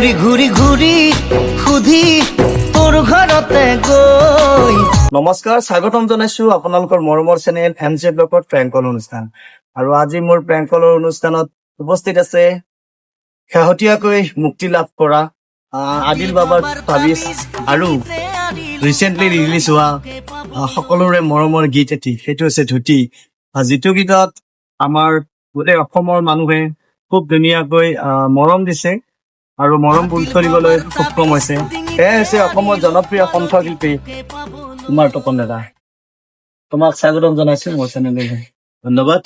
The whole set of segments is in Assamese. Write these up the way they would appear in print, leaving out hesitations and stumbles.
ঘূৰি ঘূৰি ঘূৰি সুধি তোৰ ঘৰতে গৈ। নমস্কাৰ, স্বাগতম জনাইছো আপোনালোকৰ মৰমৰ চেনেল এমজে ব্লগত প্ৰেংক কল অনুষ্ঠান। আৰু আজি মোৰ প্ৰেংক কলৰ অনুষ্ঠানত উপস্থিত আছে শেহতীয়াকৈ মুক্তি লাভ কৰা আদিল বাবাৰ তাবিজ আৰু ৰিচেণ্টলি ৰিলিজ হোৱা সকলোৰে মৰমৰ গীত এটি, সেইটো হৈছে ধুতি। যিটো গীতত আমাৰ গোটেই অসমৰ মানুহে খুব ধুনীয়াকৈ মৰম দিছে আৰু মৰম বুলচৰিবলৈ সক্ষম হৈছে। এয়া হৈছে অসমৰ জনপ্ৰিয় কণ্ঠশিল্পী কুমাৰ তপন দাদা। তোমাক স্বাগতম জনাইছো মোৰ চেনেললৈ। ধন্যবাদ।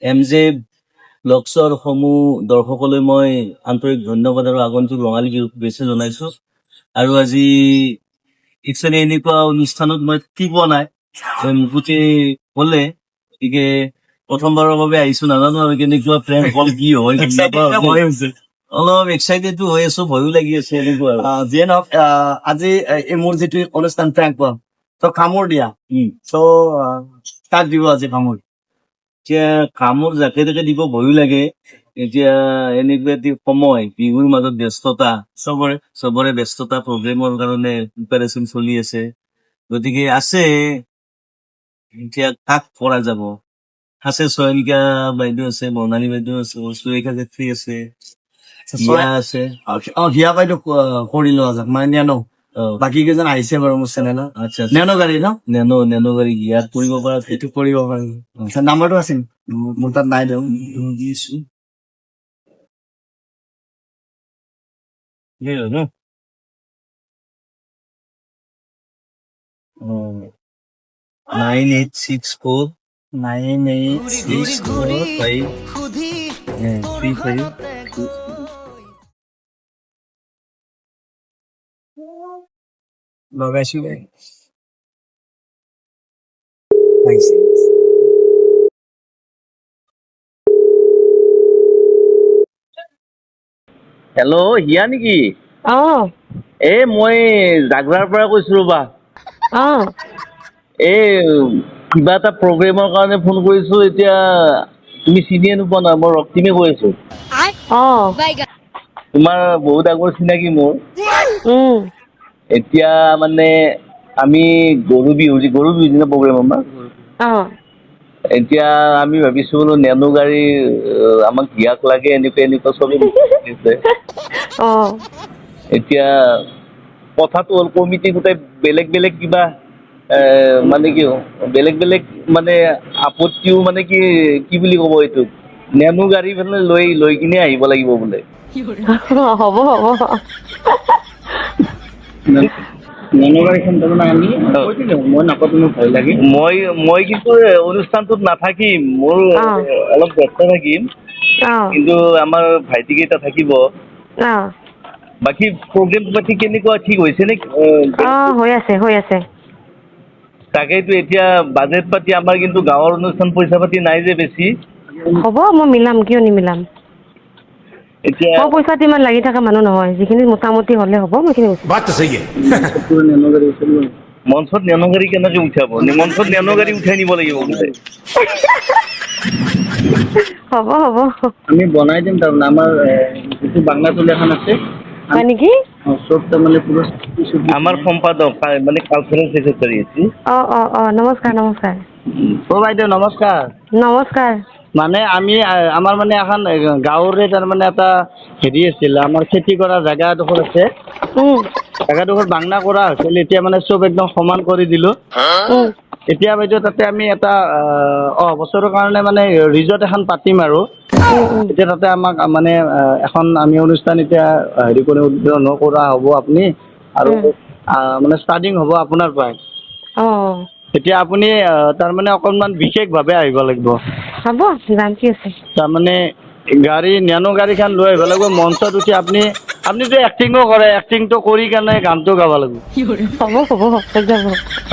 এম জে ব্লগছৰ সমূহ দৰ্শকলৈ মই আন্তৰিক ধন্যবাদ আৰু আগন্তুক ৰঙালী বিহুৰ শুভেচ্ছা জনাইছো। আৰু আজি একচুৱেলি এনেকুৱা অনুষ্ঠানত মই কি পোৱা নাই, মুকুতি কলে, গতিকে প্ৰথমবাৰৰ বাবে আহিছো, নাজানো আৰু কেনেকুৱা প্ৰেম কল কি হয়। অলপ এক্সাইটেডো হৈ আছো, ভয়ো লাগি আছে এনেকুৱা আৰু। যিয়ে নহওক, আজি এই মোৰ যিটো অনুষ্ঠান প্ৰেংক কল, ত কামোৰ দিয়া, ত কাক দিব আজি কামোৰ? এতিয়া কামোৰ যাকে তাকে দিব ভয়ো লাগে। এতিয়া এনেকুৱা এটি সময়, বিহুৰ মাজত ব্যস্ততা, চবৰে ব্যস্ততা, প্ৰগ্ৰেমৰ কাৰণে প্ৰিপাৰেচন চলি আছে। গতিকে আছে, এতিয়া কাক কৰা যাব? আছে চয়নিকা বাইদেউ আছে, বৰ্ণালী বাইদেউ আছে, সুৰেখা জেঠী আছে, হিয়া আছে। হিয়া বাইদেউ কৰি লোৱা যাক, মানে নেনো বাকী কেইজন আহিছে বাৰু মোৰ চেনেলত। আচ্ছা, নেনো গাড়ী ন, নেনো গাড়ী ইয়াত কৰিব পৰা এইটো কৰিব পাৰিম। নাম্বাৰটো আছিল মোৰ তাত, নাই দিওঁ দিছো ন। 9864 9864 সুধি 35 লগাইছো। হেল্ল', হিয়া নেকি? মই জাগৰাৰ পৰা কৈছো ৰবা। কিবা এটা প্ৰগ্ৰেমৰ কাৰণে ফোন কৰিছো। এতিয়া তুমি চিনিয়ে নোপোৱা নহয়, মই ৰক্তিমে কৈ আছো। তোমাৰ বহুত আগৰ চিনাকি মোৰ। এতিয়া মানে আমি গৰু বিহু দিনা প্ৰগ্ৰেম আমাৰ। এতিয়া আমি ভাবিছো বোলো নেনো গাড়ী আমাক হিয়াক লাগে, এনেকুৱা চবে দিছে। এতিয়া কথাটো হ'ল, কমিটি গোটেই বেলেগ বেলেগ কিবা মানে কি বেলেগ বেলেগ মানে আপত্তিও, মানে কি বুলি ক'ব এইটোক, নেনো গাড়ী মানে লৈ কিনে আহিব লাগিব বোলে। হ'ব নেনো গাড়ীখন তাৰমানে আমি মই নাপাতো, মোৰ ভয় লাগে। মই কিন্তু অনুষ্ঠানটোত নাথাকিম, মোৰ অলপ ব্যস্ত থাকিম, কিন্তু আমাৰ ভাইটি কেইটা থাকিব। বাকী প্ৰগ্ৰেম পাতি কেনেকুৱা, ঠিক হৈছে নেকি? হৈ আছে। তাকেইতো, এতিয়া বাজেট পাতি আমাৰ কিন্তু গাঁৱৰ অনুষ্ঠান, পইচা পাতি নাই যে বেছি। হ'ব, মই মিলাম, কিয় নিমিলাম। এতিয়া মই পইচাত ইমান লাগি থকা মানুহ নহয়, যিখিনি মোটামুটি হলে হ'ব মই সেইখিনি মঞ্চত নেনো গাড়ী কেনেকে উঠাব? মঞ্চত নেনো গাড়ী উঠাই নিব লাগিব বোলে। হ'ব আমি বনাই দিম। তাৰমানে আমাৰ যিটো বাংলাচলী এখন আছে, হয় নেকি? চব তাৰমানে আমাৰ সম্পাদক মানে কালচাৰেল ছেক্ৰেটাৰী আছিল। নমস্কাৰ। বাইদেউ নমস্কাৰ। নমস্কাৰ। মানে আমি আমাৰ মানে এখন গাঁৱৰে তাৰমানে এটা হেৰি আছিল, আমাৰ খেতি কৰা জেগা এডোখৰ আছে, জেগাডোখৰ বাংলা কৰা হৈছিল। এতিয়া মানে চব একদম সমান কৰি দিলো। এতিয়া বাইদেউ তাতে আমি এটা বছৰৰ কাৰণে মানে ৰিজৰ্ট এখন পাতিম আৰু। এতিয়া তাতে আমাক মানে এখন আমি অনুষ্ঠান এতিয়া হেৰি কৰি উদ্বোধন কৰা হ'ব আপুনি, আৰু মানে ষ্টাৰ্টিং হ'ব আপোনাৰ পৰাই। এতিয়া আপুনি তাৰমানে অকণমান বিশেষভাৱে আহিব লাগিব। হ'ব, যাম, কি আছে। তাৰমানে নেনো গাড়ীখন লৈ আহিব লাগিব। মঞ্চত উঠি আপুনি যে এক্টিঙো কৰে, এক্টিংটো কৰি কেনে গানটো গাব লাগিব।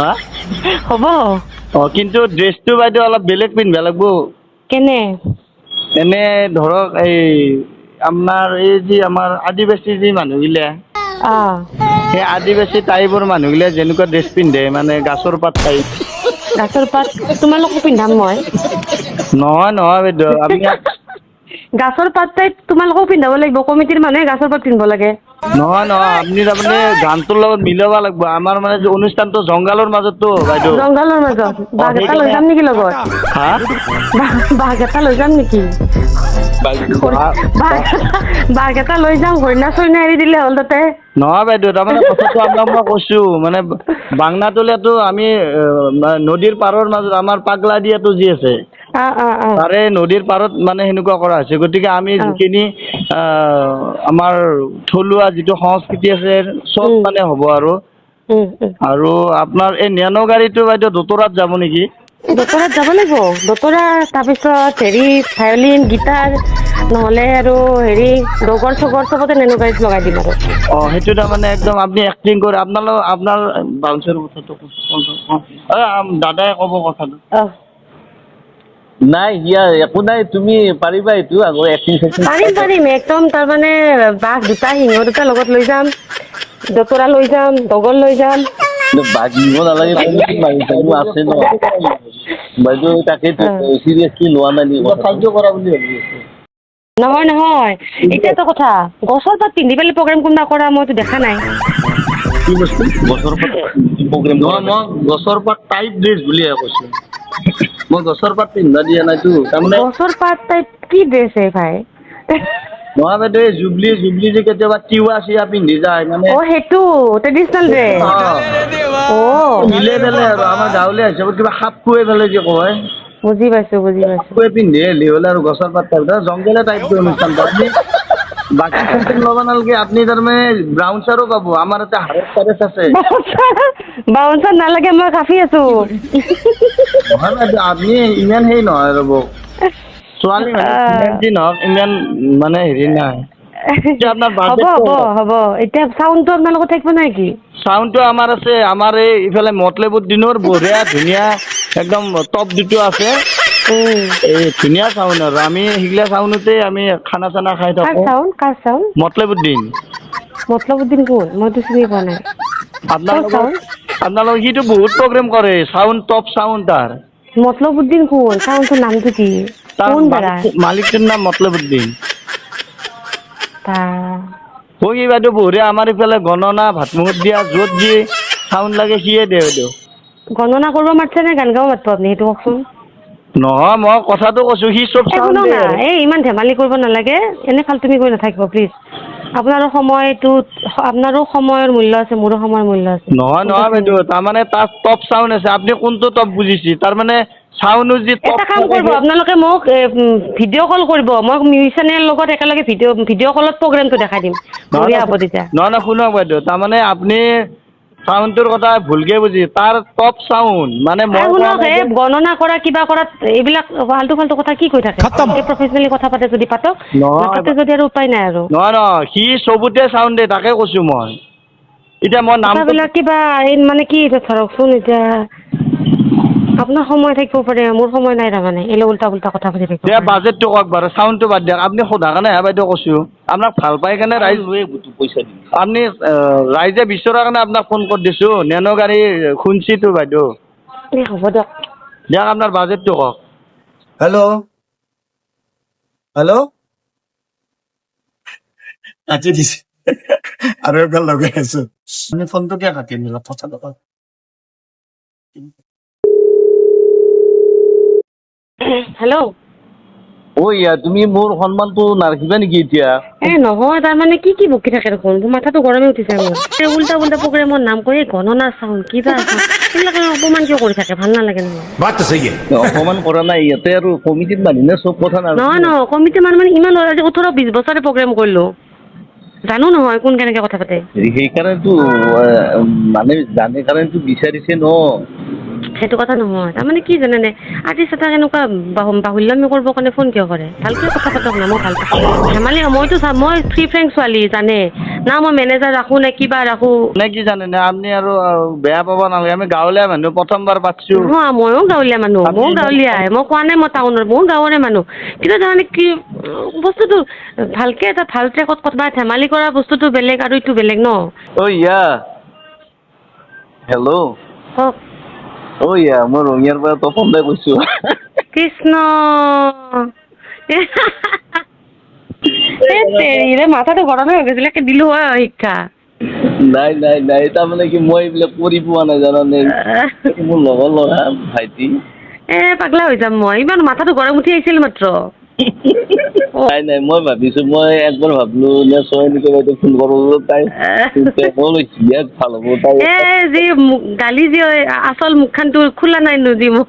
হা? হ'ব। কিন্তু ড্ৰেছটো বাইদেউ অলপ বেলেগ পিন্ধিব লাগিব। কেনে? এনে ধৰক, এই আপোনাৰ এই যি আমাৰ আদিবাসী যি মানুহগিলা, সেই আদিবাসী টাইপৰ মানুহগিলা যেনেকুৱা ড্ৰেছ পিন্ধে, মানে গাছৰ পাত টাইপ। গাছৰ পাত তোমালোকক পিন্ধাম মই। নহয় বাইদেউ, গাছৰ পাত টাইপ তোমালোকেও পিন্ধাব লাগিব, কমিটিৰ মানুহে গাছৰ পাত পিন্ধিব লাগে। নহয় নহয়, আপুনি তাৰমানে গানটোৰ লগত মিলাব লাগিব। আমাৰ মানে যে অনুষ্ঠানটো জংঘলৰ মাজততো বাইদেউ। জংঘলৰ মাজত বাঘ এটা লৈ যাম নেকি লগত? হা? বাঘ এটা লৈ যাম নেকি? বাঘ এটা লৈ যাম, হৰিণা চৰিণা এৰি দিলে হ'ল তাতে। নহয় বাইদেউ, তাৰমানে কথাটো আপোনাক মই কৈছো, মানে বাংনাতলীয়াটো আমি নদীৰ পাৰৰ মাজত আমাৰ পাগলা দিয়াটো যি আছে, তাৰে নদীৰ পাৰত মানে সেনেকুৱা কৰা হৈছে। গতিকে আমি যিখিনি আমাৰ থলুৱা যিটো সংস্কৃতি আছে চব মানে হ'ব আৰু। আৰু আপোনাৰ এই নেনো গাড়ীটো বাইদেউ দোতৰাত যাব নেকি? দোতৰাত যাব লাগিব, দোতৰা, তাৰপিছত হেৰি ভায়লিন, গিটাৰ, নহ'লে আৰু হেৰি ডগৰ চগৰ চবতে নেনো গাড়ীত লগাই দিম আৰু। সেইটো তাৰমানে একদম আপুনি এক্টিং কৰে। আপোনাৰ বাউন্সাৰ কথাটো দাদাই ক'ব কথাটো। নাই হিয়া একো নাই, তুমি পাৰিবা এইটো আকৌ এক্টিং চেক্টিং। পাৰিম একদম। তাৰমানে বাঘ দুটা, সিংহ দুটা লগত লৈ যাম, দোতৰা লৈ যাম, ডগৰ লৈ যাম। বাঘ নিব নালাগে, আছে ন বাইদেউ, তাকেইতো চিৰিয়াছলি লোৱা নাই নেকি কৰা বুলি ভাবি আছো। নহয়, এতিয়াতো কথা গছৰ পাত পিন্ধি পেলাই প্ৰগ্ৰেম কোনবা কৰা মইতো দেখা নাই। কি বস্তু? গছৰ পাত প্ৰগ্ৰেম? নহয়, মই গছৰ পাত টাইপ ড্ৰেছ বুলিহে কৈছো। মই গছৰ পাত পিন্ধা দিয়া নাইতো। তাৰমানে গছৰ পাত টাইপ কি ড্ৰেছ ভাই? নহয় বাইদেউ, এই জুবলি যে কেতিয়াবা তিৱা চিৱা পিন্ধি যায় মানে। সেইটো ট্ৰেডিচনেল ড্ৰেছ। মিলাই পেলাই আৰু আমাৰ গাঁৱলীয়া হিচাপত কিবা সাপ খুৱাই পেলাই যে কয়, বুজি পাইছো। পিন্ধি হ'লে আৰু গছৰ পাত জংঘলে টাইপটো অনুষ্ঠানটো। আপুনি বাকী টেনচন ল'ব নালাগে, আপুনি তাৰমানে ব্ৰাউনচাৰো পাব। আমাৰ এটা হাৰত চাৰেছ আছে। বাউন্সাৰ নালাগে, মই কাফি আছো। নহয় বাইদেউ, আপুনি ইমান হেৰি নহয় ৰ'ব, ছোৱালী মানুহ যিমান যি নহওক ইমান মানে হেৰি নাই। আপোনাৰ হ'ব। এতিয়া চাউণ্ডটো আপোনালোকৰ থাকিব নাই কি? চাউণ্ডটো আমাৰ আছে। আমাৰ এই ইফালে মতলেবুদ্দিনৰ বঢ়িয়া ধুনীয়া একদম টপ দুটো আছে। এই ধুনীয়া চাউণ্ড আৰু আমি সেইগিলা চাউণ্ডতে আমি খানা চানা খাই থাকো। কাৰ চাউণ্ড? মতলেবুদ্দিন। মতলবুদ্দিন কোন? মইতো চিনি পোৱা নাই। আপোনালোকৰ সিটো বহুত প্ৰগ্ৰেম কৰে, চাউণ্ড টপ চাউণ্ড তাৰ। মতলবুদ্দিন কোন? চাউণ্ডটোৰ নামটো কি? তাৰ কোন জেগা? মালিকটোৰ নাম মতলেবুদ্দিন। কি বাইদেউ বঢ়িয়া, আমাৰ ইফালে গণনা ভাতমুখত দিয়া য'ত যি চাউণ্ড লাগে সিয়ে দিয়ে বাইদেউ। গণনা কৰিব মাতছে নে গান গাব মাতব আপুনি, সেইটো কওকচোন। নহয়, মই কথাটো কৈছো, সি চব চাউণ্ড শুনক দিয়ে। না, ইমান ধেমালি কৰিব নালাগে, এনে ফাল্টুমি কৰি নাথাকিব প্লিজ। আপোনাৰো সময়ৰ মূল্য আছে, মোৰো সময়ৰ মূল্য আছে। নহয় বাইদেউ, তাৰমানে তাত টপ চাউণ্ড আছে। আপুনি কোনটো টপ বুজিছে? তাৰমানে চাউণ্ড যি টপ এটা কাম কৰিব, আপোনালোকে মোক ভিডিঅ' কল কৰিব, মই মিউজিচিয়ানৰ লগত একেলগে ভিডিঅ' কলত প্ৰগ্ৰেমটো দেখাই দিম। বঢ়িয়া হ'ব তেতিয়া। নহয় শুনক বাইদেউ, তাৰমানে আপুনি চাউণ্ডটোৰ কথা ভুলকে বুজি, তাৰ টপ চাউণ্ড মানে মই শুনক, গণনা কৰা কিবা কৰাত এইবিলাক ফাল্টু কথা কি কৈ থাকে? প্ৰফেচনেলি কথা পাতে যদি পাতক, নাপাতে যদি আৰু উপায় নাই আৰু। নহয়, সি চবতে চাউণ্ড দিয়ে, তাকে কৈছো মই। এতিয়া মই কথাবিলাক কিবা মানে কি ধৰকচোন, এতিয়া আপোনাৰ সময় থাকিব পাৰে, মোৰ সময় নাই। তাৰমানে এলে উল্টা কথা পাতি থাকিব। বাজেটটো কওক বাৰু, চাউণ্ডটো বাদ দিয়ক। আপুনি সোধা কাৰণে বাইদেউ কৈছো, আপোনাক ভাল পাই কাৰণে ৰাইজ পইচা দিম। আপুনি ৰাইজে বিচৰাৰ কাৰণে আপোনাক ফোন কৰি দিছো। নেনো গাড়ী শুনছিতো বাইদেউ। হ'ব দিয়ক। আপোনাৰ বাজেটটো কওক। হেল্ল' কাটি দিছে আৰু এবাৰ লগাই আছো। আপুনি ফোনটো কিয় কাটি নিল? হেল্ল', তুমি মোৰ সন্মানটো নাৰাখিবা নেকি এতিয়া? নহয়, তাৰমানে কি বকি থাকে দেখোন, মাথাটো গৰমে উঠিছে মোৰ। উল্টা প্ৰগ্ৰেমৰ নাম কৰি গণনা চাউণ্ড কিবা এইবিলাক অপমান কিয় কৰি থাকে, ভাল নালাগে নহয়। অপমান কৰা নাই, ইয়াতে আৰু কমিটিত মানুহে চব কথা নহয়, কমিটি মানুহ মানে ইমান 18-20 বছৰে প্ৰগ্ৰেম কৰিলো, জানো নহয় কোন কেনেকে কথা পাতে। সেইকাৰণেতো মানে জানে কাৰণেতো বিচাৰিছে ন। সেইটো কথা নহয়, তাৰমানে কি জানেনে, আৰ্টিষ্ট এটা এনেকুৱা বাহুল্যমি কৰিবৰ কাৰণে ফোন কিয় কৰে? ভালকে কথা পাতক না। মই ভাল পাওঁ ধেমালি, মই ফ্ৰী ফ্ৰেংক ছোৱালী জানে না, মই মেনেজাৰ ৰাখো নে কিবা ৰাখো। নে কি জানে নে আপুনি আৰু বেয়া পাব নালাগে, আমি গাঁৱলীয়া মানুহ প্ৰথমবাৰ পাতিছো। নহয়, ময়ো গাঁৱলীয়া মানুহ, মই কোৱা নাই মই টাউনৰ, ময়ো গাঁৱৰে মানুহ। কিন্তু তাৰমানে কি বস্তুটো ভালকে এটা ভাল ট্ৰেকত কথা ধেমালি কৰা বস্তুটো বেলেগ আৰু এইটো বেলেগ ন। হেল্ল', কওক। মই ৰঙিয়াৰ পৰা তপন দাই কৈছো। কৃষ্ণ মাথাটো গৰমে হৈ গৈছিলে দিলো হয় শিক্ষা নাই নাই নাই তাৰমানে কি মই এইবিলাক কৰি পোৱা নাই জানানে মোৰ লগৰ ল'ৰা ভাইটি পাগলা হৈ যাম মই ইমান মাথাটো গৰম উঠি আহিছিল মাত্ৰ নাই নাই মই ভাবিছো মই একবাৰ ভাবলো নে চয়নিকা বাইদেউ ফোন কৰো তাই বিয়াত ভাল হ'ব তাই যি গালি যি আচল মুখখানটো খোলা নাই নো যি মই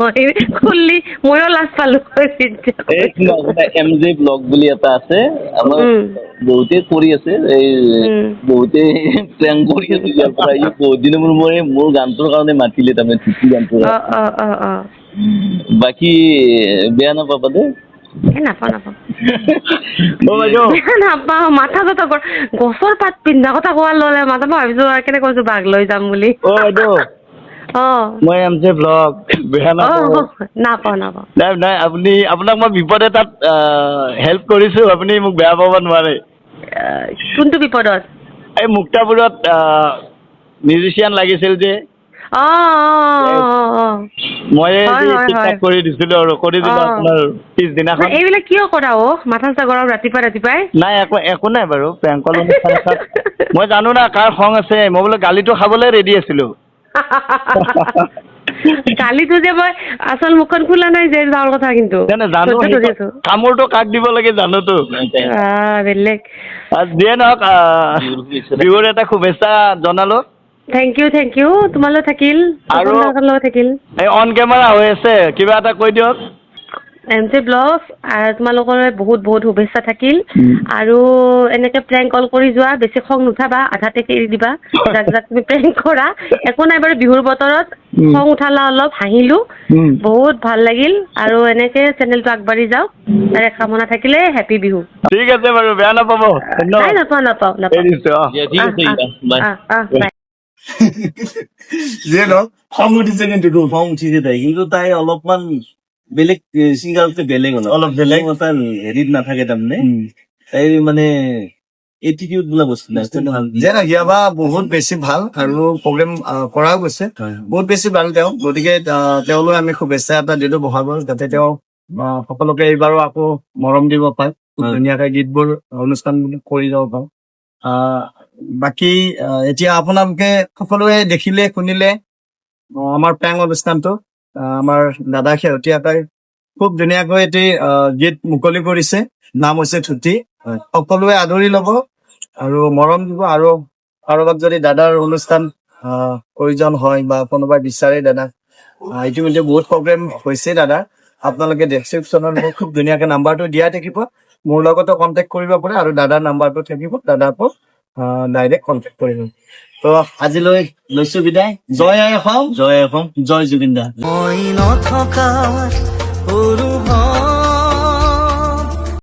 খুললি ময়ো লাজ পালো এম জে ব্লগ বুলি এটা আছে আমাৰ বহুতে কৰি আছে এই বহুতে প্লেন কৰি আছে ইয়াৰ পৰা ই বহুত দিনৰ মূৰে মোৰ গানটোৰ কাৰণে মাতিলে তাৰমানে ঠিকি গানটোৰ বাকী বেয়া নাপাবা দেই নাপাওঁ মাথা চাথা গছৰ পাত পিন্ধা কথা কোৱাৰ ললে মাথা মই ভাবিছো কেনে কৈছো বাঘ লৈ যাম বুলি মই এম জে ব্লগ বেয়া নাপাওঁ নাই নাই আপুনি আপোনাক মই বিপদ এটাত হেল্প কৰিছো আপুনি মোক বেয়া পাব নোৱাৰে কোনটো বিপদত এই মুক্তাপুৰত মিউজিচিয়ান লাগিছিল যে মই কৰি দিছিলো আৰু কৰি দিলো আপোনাৰ পিছদিনাখন এইবিলাক কিয় কৰা মাথা চাথা গৰম ৰাতিপুৱাই নাই একো নাই বাৰু প্ৰেংকল অনুষ্ঠান মই জানো না কাৰ খং আছে মই বোলে গালিটো খাবলৈ ৰেডি আছিলো কালিতো যে মই আচল মুখখন খোলা নাই যে যাওয়াৰ কথা কিন্তু জানো কামোৰটো কাক দিব লাগে জানোতো বেলেগ যিয়ে নহওক বিহুৰ এটা শুভেচ্ছা জনালো থেংক ইউ তোমালৈ থাকিল আৰু থাকিল এই অন কেমেৰা হৈ আছে কিবা এটা কৈ দিয়ক এম জে ব্লগ তোমালোকৰ বহুত বহুত শুভেচ্ছা থাকিল আৰু এনেকে প্ৰেংক কল কৰি যোৱা বেছি খং নুঠাবা আধাতে এৰি দিবা যাক তুমি প্ৰেংক কৰা একো নাই বাৰু বিহুৰ বতৰত খং উঠালা অলপ হাঁহিলো বহুত ভাল লাগিল আৰু এনেকে চেনেলটো আগবাঢ়ি যাওক তাৰে কামনা থাকিলে হেপী বিহু ঠিক আছে বাৰু বেয়া নাপাব নাপাওঁ খং উঠিছে কিন্তু তাই অলপমান বেলেগ ছিংগাৰতকে বেলেগ অলপ বেলেগ তাৰ হেৰিত নাথাকে তাৰমানে তাই মানে এটিটিউড বোলা বস্তু বহুত বেছি ভাল আৰু প্ৰগ্ৰেম কৰাও গৈছে বহুত বেছি ভাল তেওঁ গতিকে তেওঁলৈ আমি শুভেচ্ছা এটা দিলো বহাগৰ যাতে তেওঁ সকলোকে এইবাৰো আকৌ মৰম দিব পাৰে ধুনীয়াকে গীতবোৰ অনুষ্ঠান কৰি যাব পাৰো বাকী এতিয়া আপোনালোকে সকলোৱে দেখিলে শুনিলে আমাৰ প্ৰেংক অনুষ্ঠানটো আমাৰ দাদা শেহতীয়াকৈ খুব ধুনীয়াকৈ এটি গীত মুকলি কৰিছে নাম হৈছে থুটি সকলোৱে আদৰি লব আৰু মৰম দিব আৰু কাৰোবাক যদি দাদাৰ অনুষ্ঠান প্ৰয়োজন হয় বা কোনোবাই বিচাৰে দাদা ইতিমধ্যে বহুত প্ৰগ্ৰেম হৈছে দাদা আপোনালোকে ডেছক্ৰিপশ্যনত মোক খুব ধুনীয়াকে নাম্বাৰটো দিয়া থাকিব মোৰ লগতো কণ্টেক্ট কৰিব পাৰে আৰু দাদাৰ নাম্বাৰটো থাকিব দাদাকো ডাইৰেক্ট কণ্টেক্ট কৰিব তো আজিলৈ লৈছো বিদায় জয় আই অসম জয় জুবিন দা মই নথকা